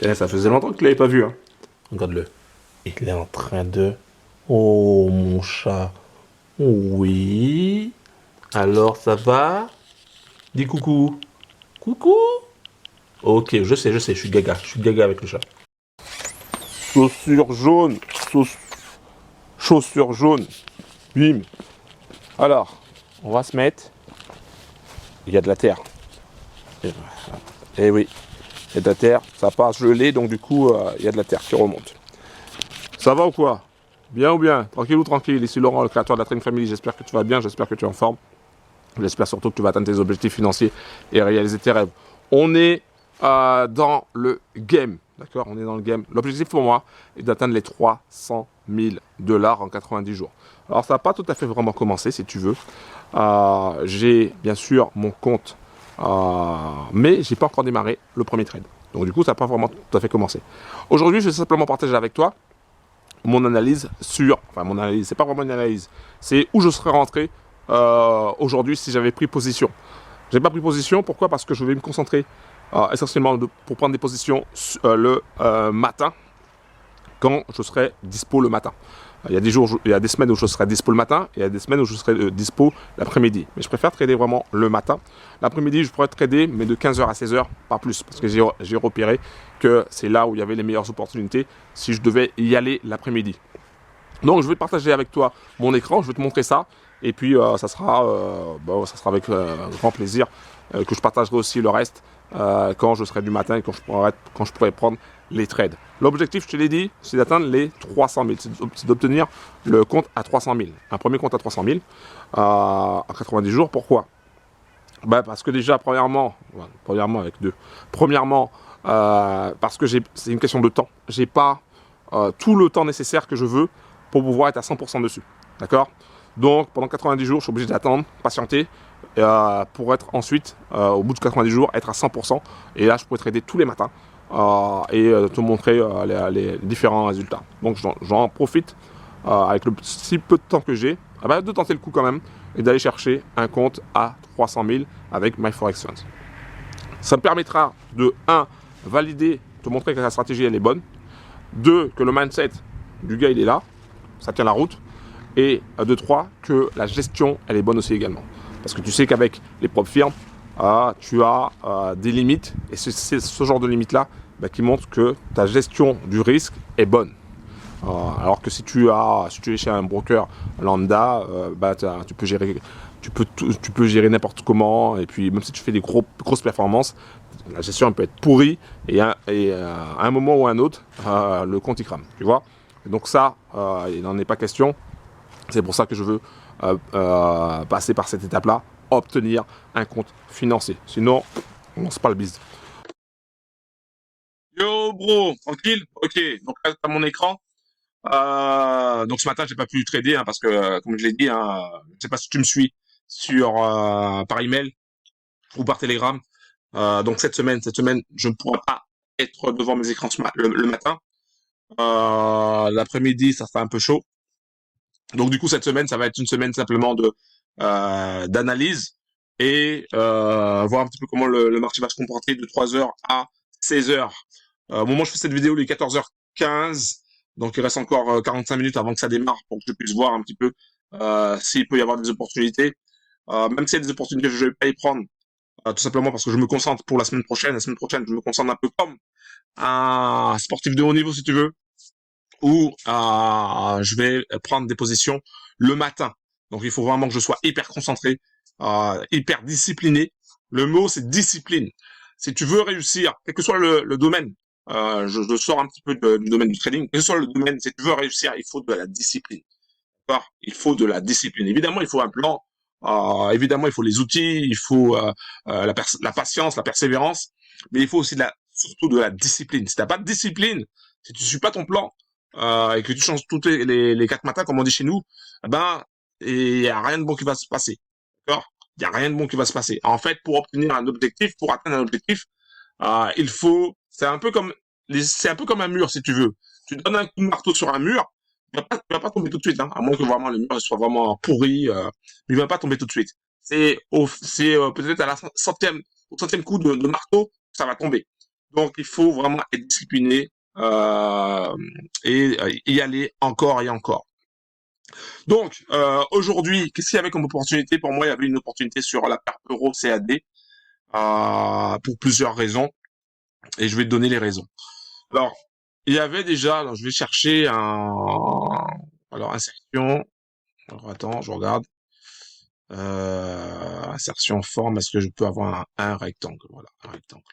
Eh, ça faisait longtemps que tu l'avais pas vu, hein. Regarde-le. Il est en train de... Oh, mon chat. Oui. Alors, ça va? Dis coucou. Coucou. Ok, je suis gaga avec le chat. Chaussures jaunes, chaussures jaunes, bim. Alors, on va se mettre. Il y a de la terre. Eh oui, il y a de la terre, ça passe gelé, donc du coup, il y a de la terre qui remonte. Ça va ou quoi? Bien ou bien? Tranquille ou tranquille? Ici Laurent, le créateur de la Train Family. J'espère que tu vas bien, j'espère que tu es en forme. J'espère surtout que tu vas atteindre tes objectifs financiers et réaliser tes rêves. On est dans le game, d'accord? On est dans le game. L'objectif pour moi est d'atteindre les 300 000 dollars en 90 jours. Alors ça n'a pas tout à fait vraiment commencé, si tu veux. J'ai bien sûr mon compte, mais j'ai pas encore démarré le premier trade. Donc du coup, ça n'a pas vraiment tout à fait commencé. Aujourd'hui, je vais simplement partager avec toi mon analyse sur... Enfin, mon analyse, c'est pas vraiment une analyse. C'est où je serais rentré aujourd'hui si j'avais pris position. J'ai pas pris position, pourquoi? Parce que je vais me concentrer essentiellement pour prendre des positions le matin, quand je serai dispo le matin. Il y a des jours, il y a des semaines où je serai dispo le matin, et il y a des semaines où je serai dispo l'après-midi. Mais je préfère trader vraiment le matin. L'après-midi, je pourrais trader, mais de 15h à 16h, pas plus. Parce que j'ai repéré que c'est là où il y avait les meilleures opportunités si je devais y aller l'après-midi. Donc je vais partager avec toi mon écran, je vais te montrer ça. Et puis ça sera avec grand plaisir que je partagerai aussi le reste quand je serai du matin et quand je pourrai prendre les trades. L'objectif, je te l'ai dit, c'est d'atteindre les 300 000, c'est d'obtenir le compte à 300 000. Un premier compte à 300 000 en 90 jours. Pourquoi? Parce que déjà, premièrement avec deux. Premièrement, parce que c'est une question de temps. J'ai pas tout le temps nécessaire que je veux pour pouvoir être à 100% dessus. D'accord? Donc, pendant 90 jours, je suis obligé d'attendre, patienter, pour être ensuite, au bout de 90 jours, être à 100%. Et là, je pourrais trader tous les matins et te montrer les différents résultats. Donc, j'en profite avec le si peu de temps que j'ai, de tenter le coup quand même et d'aller chercher un compte à 300 000 avec MyForexFunds. Ça me permettra de 1. Valider, te montrer que la stratégie elle est bonne. 2. Que le mindset du gars il est là, ça tient la route. Et de 3. Que la gestion elle est bonne aussi également. Parce que tu sais qu'avec les propres firmes, tu as des limites. Et c'est ce genre de limites là qui montre que ta gestion du risque est bonne. Alors que si tu es chez un broker lambda, tu peux gérer n'importe comment, et puis même si tu fais des grosses performances, la gestion elle peut être pourrie et à un moment ou à un autre, le compte il crame, tu vois. Et donc ça, il n'en est pas question. C'est pour ça que je veux passer par cette étape-là, obtenir un compte financier. Sinon, on lance pas le bise. Yo bro, tranquille? Ok, donc là t'as mon écran. Donc ce matin, j'ai pas pu trader parce que, comme je l'ai dit, je sais pas si tu me suis sur par email ou par Telegram. Donc cette semaine, je ne pourrai pas être devant mes écrans le matin. L'après-midi, ça fait un peu chaud. Donc du coup, cette semaine, ça va être une semaine simplement de d'analyse et voir un petit peu comment le marché va se comporter de 3h à 16h. Au moment où je fais cette vidéo, il est 14h15. Donc il reste encore 45 minutes avant que ça démarre pour que je puisse voir un petit peu s'il peut y avoir des opportunités. Même s'il y a des opportunités, je ne vais pas y prendre. Tout simplement parce que je me concentre pour la semaine prochaine. La semaine prochaine, je me concentre un peu comme un sportif de haut niveau, si tu veux, où je vais prendre des positions le matin. Donc il faut vraiment que je sois hyper concentré, hyper discipliné. Le mot, c'est discipline. Si tu veux réussir, quel que soit le domaine, je sors un petit peu du domaine du trading, quel que soit le domaine, si tu veux réussir, il faut de la discipline. D'accord? Il faut de la discipline. Évidemment, il faut un plan. Évidemment, il faut les outils, il faut la patience, la persévérance, mais il faut aussi surtout de la discipline. Si t'as pas de discipline, si tu suis pas ton plan et que tu changes tous les 4 matins, comme on dit chez nous, il y a rien de bon qui va se passer. D'accord? Il y a rien de bon qui va se passer. En fait, pour obtenir un objectif, pour atteindre un objectif, c'est un peu comme un mur, si tu veux. Tu donnes un coup de marteau sur un mur, il va pas tomber tout de suite, hein, à moins que vraiment le mur soit vraiment pourri, mais il va pas tomber tout de suite. C'est peut-être à au centième coup de marteau, ça va tomber. Donc, il faut vraiment être discipliné et y aller encore et encore. Donc, aujourd'hui, qu'est-ce qu'il y avait comme opportunité? Pour moi, il y avait une opportunité sur la paire Euro CAD pour plusieurs raisons et je vais te donner les raisons. Alors, il y avait déjà, alors je vais chercher alors insertion, alors attends, je regarde, insertion forme, est-ce que je peux avoir un rectangle? Voilà, un rectangle.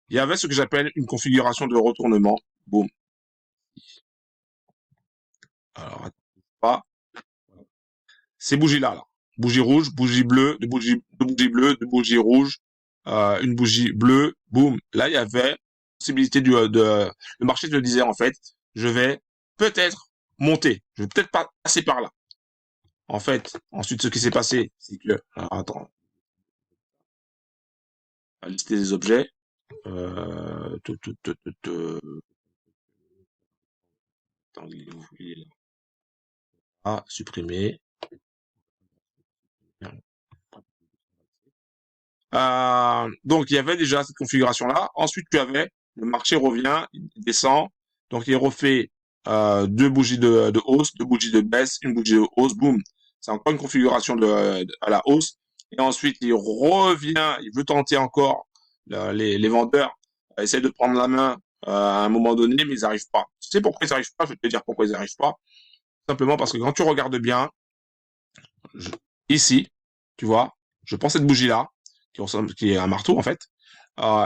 Il y avait ce que j'appelle une configuration de retournement. Boum. Alors, attends, pas. Ces bougies-là, là. Bougie rouge, bougie bleue, deux bougies bleues, deux bougies rouges, une bougie bleue, boum. Là, il y avait possibilité le marché te le disait en fait, je vais peut-être monter, je vais peut-être pas passer par là. En fait, ensuite, ce qui s'est passé, c'est que, alors, attends, on va lister des objets, euh, te, te, te, te, te- attends, il est où? Il est là. Ah, supprimer. Donc, il y avait déjà cette configuration-là. Ensuite, tu avais le marché revient, il descend. Donc, il refait deux bougies de hausse, deux bougies de baisse, une bougie de hausse, boum. C'est encore une configuration à la hausse. Et ensuite, il revient, il veut tenter encore. Les vendeurs essaient de prendre la main à un moment donné, mais ils n'arrivent pas. Tu sais pourquoi ils n'arrivent pas? Je vais te dire pourquoi ils n'arrivent pas. Simplement parce que quand tu regardes bien, je- ici, tu vois, je prends cette bougie-là, qui est un marteau en fait,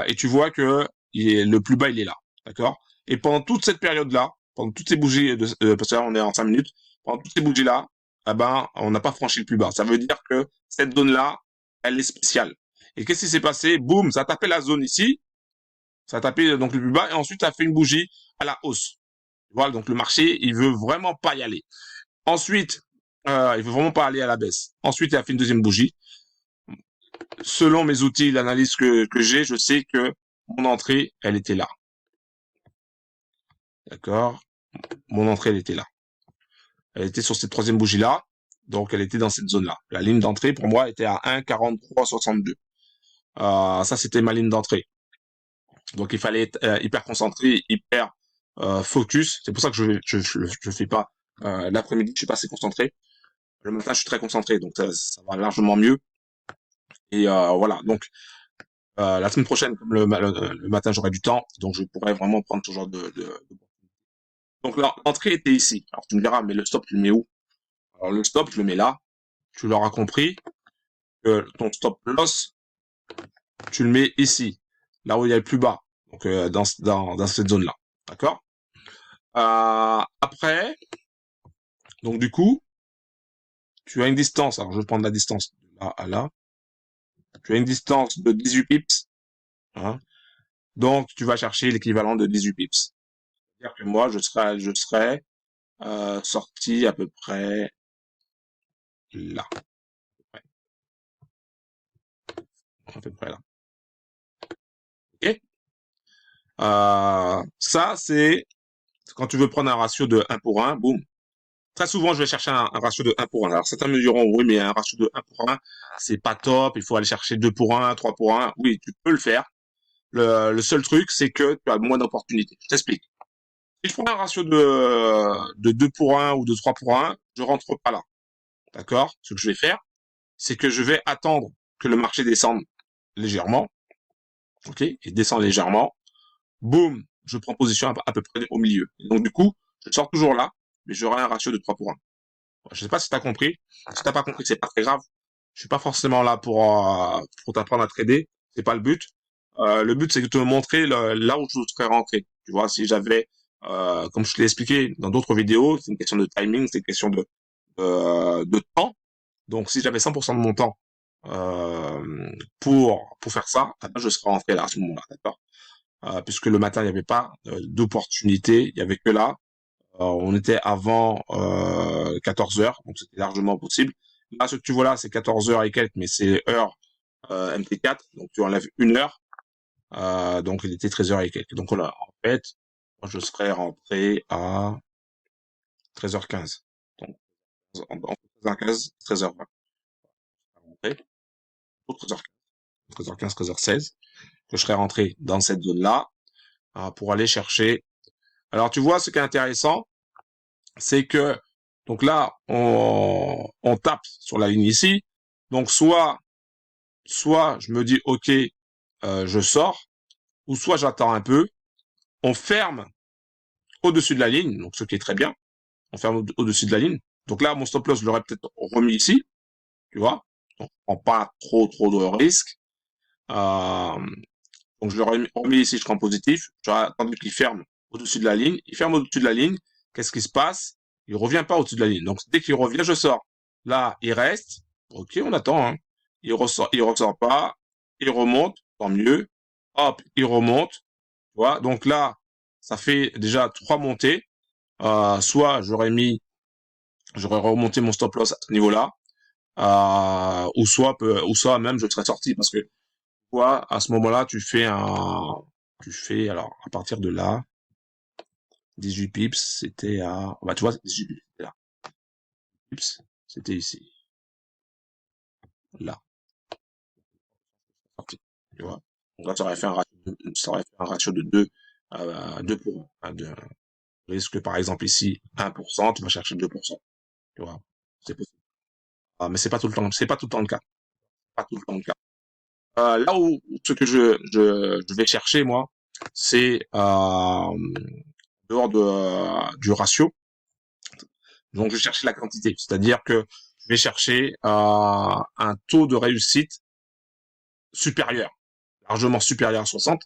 et tu vois que le plus bas, il est là, d'accord. Et pendant toute cette période-là, pendant toutes ces bougies, parce que là, on est en 5 minutes, pendant toutes ces bougies-là, eh ben, on n'a pas franchi le plus bas. Ça veut dire que cette zone-là, elle est spéciale. Et qu'est-ce qui s'est passé? Boum, ça a tapé la zone ici, ça a tapé donc le plus bas, et ensuite, ça a fait une bougie à la hausse. Voilà, donc le marché, il veut vraiment pas y aller. Ensuite, il veut vraiment pas aller à la baisse. Ensuite, il a fait une deuxième bougie. Selon mes outils, l'analyse que j'ai, je sais que mon entrée, elle était là. D'accord? Mon entrée, elle était là. Elle était sur cette troisième bougie-là. Donc, elle était dans cette zone-là. La ligne d'entrée, pour moi, était à 1,4362. Ça, c'était ma ligne d'entrée. Donc, il fallait être hyper concentré, hyper focus. C'est pour ça que je fais pas l'après-midi, je suis pas assez concentré. Le matin, je suis très concentré, donc ça va largement mieux. Et voilà. Donc, la semaine prochaine, comme le matin, j'aurai du temps, donc je pourrais vraiment prendre ce genre Donc, l'entrée était ici. Alors, tu me diras, mais le stop, tu le mets où? Alors, le stop, je le mets là. Tu l'auras compris que ton stop loss, tu le mets ici, là où il y a le plus bas, donc dans cette zone-là. D'accord? Après, donc du coup, tu as une distance. Alors, je vais prendre la distance de là à là. Tu as une distance de 18 pips. Hein, donc, tu vas chercher l'équivalent de 18 pips. C'est-à-dire que moi, je serais sorti à peu près là. Ouais, à peu près là. Ok. Ça, c'est quand tu veux prendre un ratio de 1 pour 1, boum. Très souvent, je vais chercher un ratio de 1 pour 1. Alors, certains me diront, oui, mais un ratio de 1 pour 1, c'est pas top, il faut aller chercher 2 pour 1, 3 pour 1. Oui, tu peux le faire. Le seul truc, c'est que tu as moins d'opportunités. Je t'explique. Si je prends un ratio de 2 pour 1 ou de 3 pour 1, je rentre pas là. D'accord? Ce que je vais faire, c'est que je vais attendre que le marché descende légèrement. OK? Il descend légèrement. Boum! Je prends position à peu près au milieu. Et donc, du coup, je sors toujours là, mais j'aurai un ratio de 3 pour 1. Je sais pas si tu as compris. Si t'as pas compris, c'est pas très grave. Je suis pas forcément là pour t'apprendre à trader. C'est pas le but. Le but, c'est de te montrer là où je serais rentré. Tu vois, si j'avais, comme je te l'ai expliqué dans d'autres vidéos, c'est une question de timing, c'est une question de temps. Donc, si j'avais 100% de mon temps pour faire ça, eh ben, je serais rentré là à ce moment-là, d'accord. Puisque le matin, il n'y avait pas d'opportunité, il y avait que là. On était avant 14 heures, donc c'était largement possible. Là, ce que tu vois là, c'est 14 heures et quelques, mais c'est heure MT4, donc tu enlèves une heure, donc il était 13 heures et quelques. Donc voilà, en fait, moi, je serais rentré à 13h15. Donc entre 13h15 et 13h20. Rentré, 13h15, 13h15, 13h16. que je serais rentré dans cette zone-là pour aller chercher. Alors, tu vois, ce qui est intéressant, c'est que, donc là, on tape sur la ligne ici. Donc, soit je me dis, OK, je sors, ou soit j'attends un peu, on ferme au-dessus de la ligne, donc ce qui est très bien, on ferme au-dessus de la ligne. Donc là, mon stop loss, je l'aurais peut-être remis ici, tu vois, donc on prend pas trop de risques. Donc je l'aurais remis ici, je prends positif, j'aurais attendu qu'il ferme au-dessus de la ligne, il ferme au-dessus de la ligne, qu'est-ce qui se passe? Il revient pas au-dessus de la ligne, donc dès qu'il revient, je sors. Là, il reste, ok, on attend, hein. Il ressort pas, il remonte, tant mieux, hop, il remonte, tu vois, donc là, ça fait déjà 3 montées, soit j'aurais remonté mon stop loss à ce niveau-là, ou soit même je serais sorti parce que quoi, à ce moment-là, alors à partir de là, 18 pips, c'était à, bah tu vois, 18 pips, c'était là, pips, c'était ici, là, sorti, tu vois. Donc là, ça aurait fait un ratio de 2 2 pour 1, de risque par exemple ici 1%, tu vas chercher 2%, tu vois. C'est possible. Mais c'est pas tout le temps, c'est pas tout le temps le cas. Pas tout le temps le cas. Là où ce que je vais chercher moi, c'est dehors du ratio. Donc je vais chercher la quantité, c'est-à-dire que je vais chercher un taux de réussite supérieur, largement supérieur à 60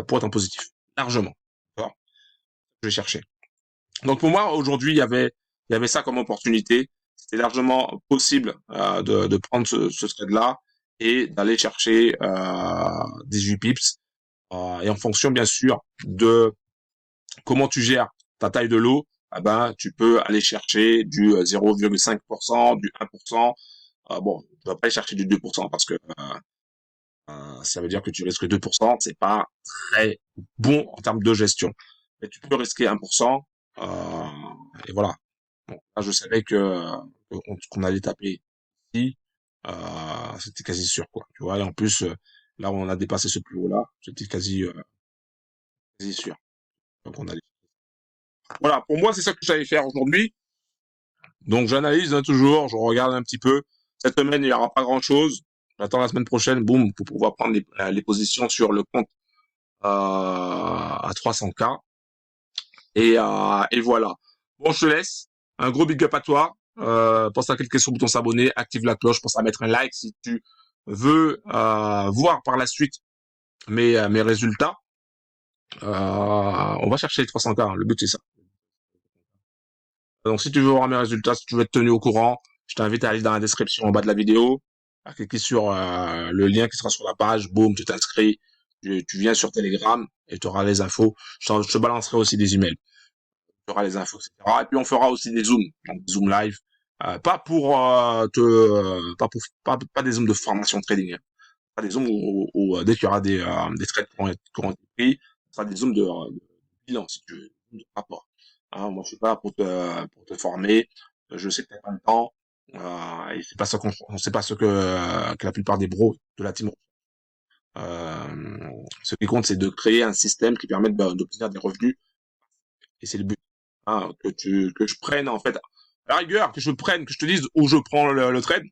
pour être en positif, largement. D'accord. Je vais chercher. Donc pour moi aujourd'hui il y avait ça comme opportunité. C'était largement possible de prendre ce trade-là et d'aller chercher 18 pips. Et en fonction, bien sûr, de comment tu gères ta taille de lot, eh ben, tu peux aller chercher du 0,5%, du 1%. Bon, tu vas pas aller chercher du 2% parce que ça veut dire que tu risques 2%. C'est pas très bon en termes de gestion. Mais tu peux risquer 1%. Euh, et voilà. Bon, là, je savais qu'on allait taper ici. C'était quasi sûr, quoi. Tu vois. Et en plus, là où on a dépassé ce plus haut-là, c'était quasi sûr. Donc on allait. Voilà. Pour moi, c'est ça que j'allais faire aujourd'hui. Donc j'analyse toujours, je regarde un petit peu. Cette semaine, il n'y aura pas grand-chose. J'attends la semaine prochaine, boum, pour pouvoir prendre les positions sur le compte à 300K. Et voilà. Bon, je te laisse. Un gros big up à toi. Pense à cliquer sur le bouton s'abonner, active la cloche, pense à mettre un like si tu veux voir par la suite mes résultats. On va chercher les 300K, hein. Le but c'est ça. Donc si tu veux voir mes résultats, si tu veux être tenu au courant, je t'invite à aller dans la description en bas de la vidéo, à cliquer sur le lien qui sera sur la page, boum, tu t'inscris, tu viens sur Telegram et tu auras les infos. Je te balancerai aussi des emails, tu auras les infos, etc. Et puis on fera aussi des zooms, donc des zooms live, pas pour pas des zooms de formation trading, hein. Pas des zooms où dès qu'il y aura des trades qui auront été pris, ce sera des zooms de bilan si tu veux, de rapport. Hein, moi, je suis pas là pour te former. Je sais que t'as pas le temps. Et c'est pas ça c'est pas ce que la plupart des bros de la team. Ce qui compte, c'est de créer un système qui permette d'obtenir des revenus. Et c'est le but. Hein, que je prenne, en fait, à la rigueur, que je te dise où je prends le trade.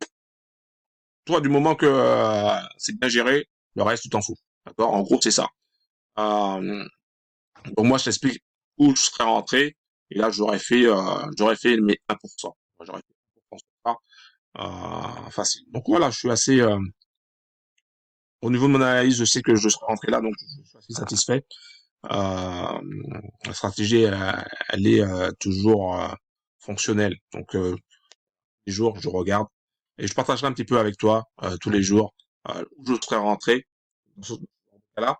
Toi, du moment que c'est bien géré, le reste, tu t'en fous. D'accord? En gros, c'est ça. Euh, donc moi, je t'explique où je serais rentré. Et là, j'aurais fait mes 1%. J'aurais fait 1% facile. Donc voilà, je suis assez, au niveau de mon analyse, je sais que je serai rentré là, donc je suis assez satisfait. La stratégie, elle est toujours fonctionnelle. Donc, les jours, je regarde et je partagerai un petit peu avec toi tous les jours où je serai rentré dans ce cas-là.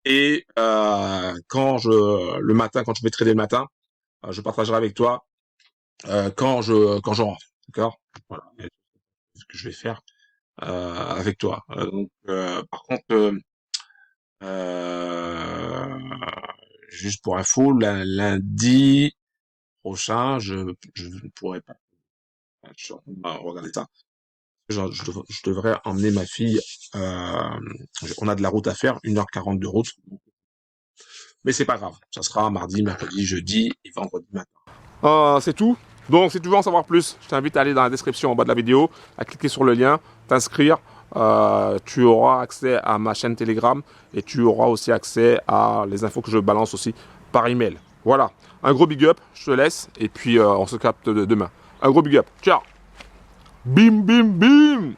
Et le matin, quand je vais trader le matin, je partagerai avec toi quand je rentre. D'accord? Voilà, c'est ce que je vais faire avec toi. Donc, par contre, euh, juste pour info, lundi prochain, je ne pourrai pas. Je suis en train de regarder ça. Je devrais emmener ma fille. On a de la route à faire, 1h40 de route. Mais c'est pas grave, ça sera mardi, mercredi, jeudi et vendredi matin. C'est tout. Donc si tu veux en savoir plus, je t'invite à aller dans la description en bas de la vidéo, à cliquer sur le lien, t'inscrire. Tu auras accès à ma chaîne Telegram et tu auras aussi accès à les infos que je balance aussi par email. Voilà, un gros big up, je te laisse et puis on se capte demain. Un gros big up, ciao. Bim bim bim.